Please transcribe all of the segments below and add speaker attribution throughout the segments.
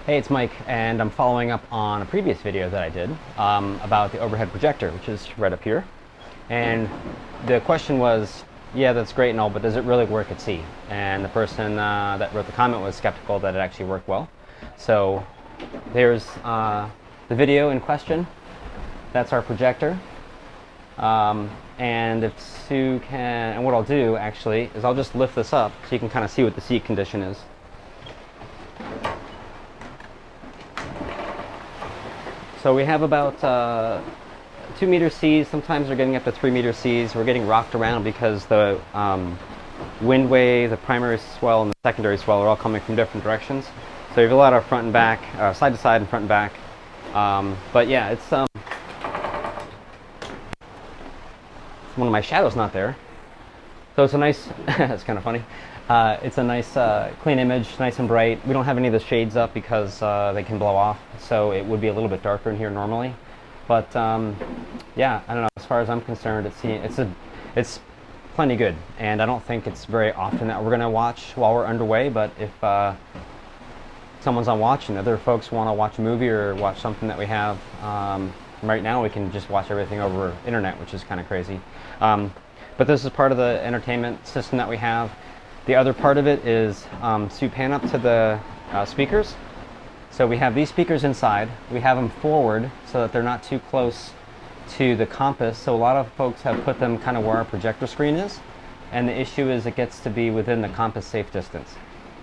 Speaker 1: Hey, it's Mike, and I'm following up on a previous video that I did about the overhead projector, which is right up here. And the question was, yeah, that's great and all, but does it really work at sea? And the person that wrote the comment was skeptical that it actually worked well. So there's the video in question. That's our projector. And if Sue can, and what I'll do actually is I'll just lift this up so you can kind of see what the sea condition is. So we have about 2 meter seas. Sometimes we're getting up to 3 meter seas. We're getting rocked around because the wind wave, the primary swell, and the secondary swell are all coming from different directions. So you have a lot of front and back, side to side and front and back. But yeah, it's one of my shadows not there. So it's a nice, it's kind of funny. It's a nice clean image, nice and bright. We don't have any of the shades up because they can blow off, so it would be a little bit darker in here normally. But yeah, I don't know, as far as I'm concerned, it's plenty good. And I don't think it's very often that we're going to watch while we're underway, but if someone's on watch and other folks want to watch a movie or watch something that we have, right now we can just watch everything over internet, which is kind of crazy. But this is part of the entertainment system that we have. The other part of it is, Sue, pan up to the speakers. So we have these speakers inside. We have them forward so that they're not too close to the compass. So a lot of folks have put them kind of where our projector screen is. And the issue is it gets to be within the compass safe distance.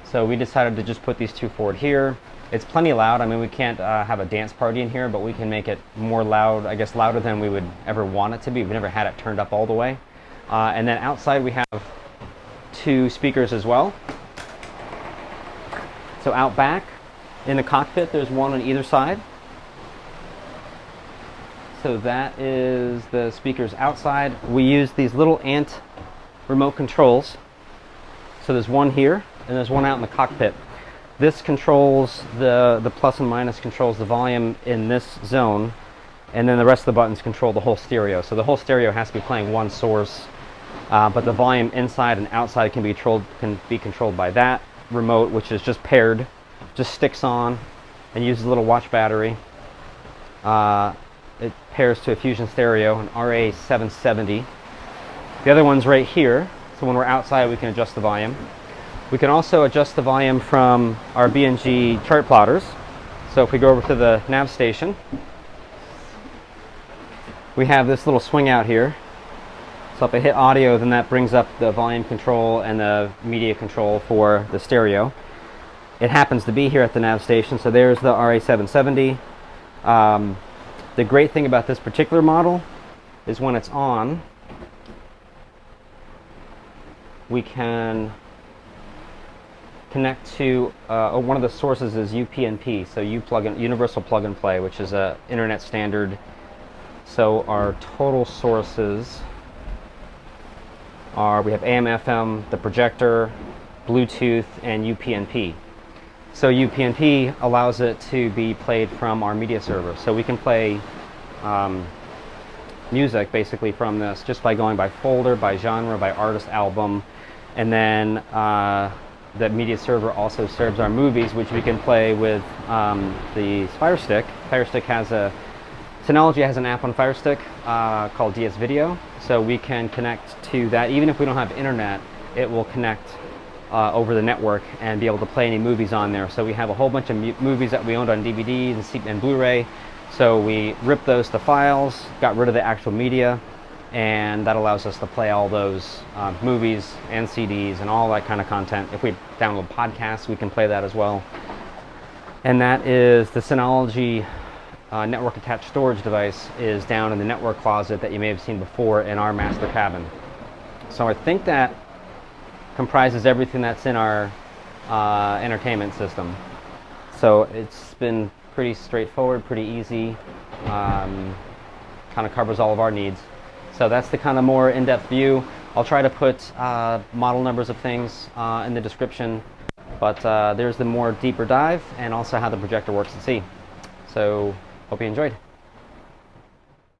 Speaker 1: So we decided to just put these two forward here. It's plenty loud. I mean, we can't have a dance party in here, but we can make it more loud, I guess louder than we would ever want it to be. We've never had it turned up all the way. And then outside we have 2 speakers as well. So out back in the cockpit there's one on either side. So that is the speakers outside. We use these little ant remote controls. So there's one here and there's one out in the cockpit. This controls the plus and minus, controls the volume in this zone, and then the rest of the buttons control the whole stereo. So the whole stereo has to be playing one source. But the volume inside and outside can be controlled by that remote, which is just paired, just sticks on and uses a little watch battery. It pairs to a Fusion stereo, an RA770. The other one's right here, so when we're outside we can adjust the volume. We can also adjust the volume from our B&G chart plotters. So if we go over to the Nav Station, we have this little swing out here. So if I hit audio, then that brings up the volume control and the media control for the stereo. It happens to be here at the Nav Station, so there's the RA770. The great thing about this particular model is when it's on, we can connect to, one of the sources is UPnP, so Universal Plug and Play, which is a internet standard. So our total sources we have AM, FM, the projector, Bluetooth, and UPnP. So UPnP allows it to be played from our media server. So we can play music basically from this just by going by folder, by genre, by artist, album. And then the media server also serves our movies, which we can play with the Fire Stick. Fire Stick has Synology has an app on Fire Stick called DS Video, so we can connect to that. Even if we don't have internet, it will connect over the network and be able to play any movies on there. So we have a whole bunch of movies that we owned on DVD and Blu-ray. So we ripped those to files, got rid of the actual media, and that allows us to play all those movies and CDs and all that kind of content. If we download podcasts, we can play that as well. And that is the Synology network attached storage device is down in the network closet that you may have seen before in our master cabin. So I think that comprises everything that's in our entertainment system. So it's been pretty straightforward, pretty easy, kind of covers all of our needs. So that's the kind of more in-depth view. I'll try to put model numbers of things in the description, but there's the more deeper dive and also how the projector works at sea. So hope you enjoyed.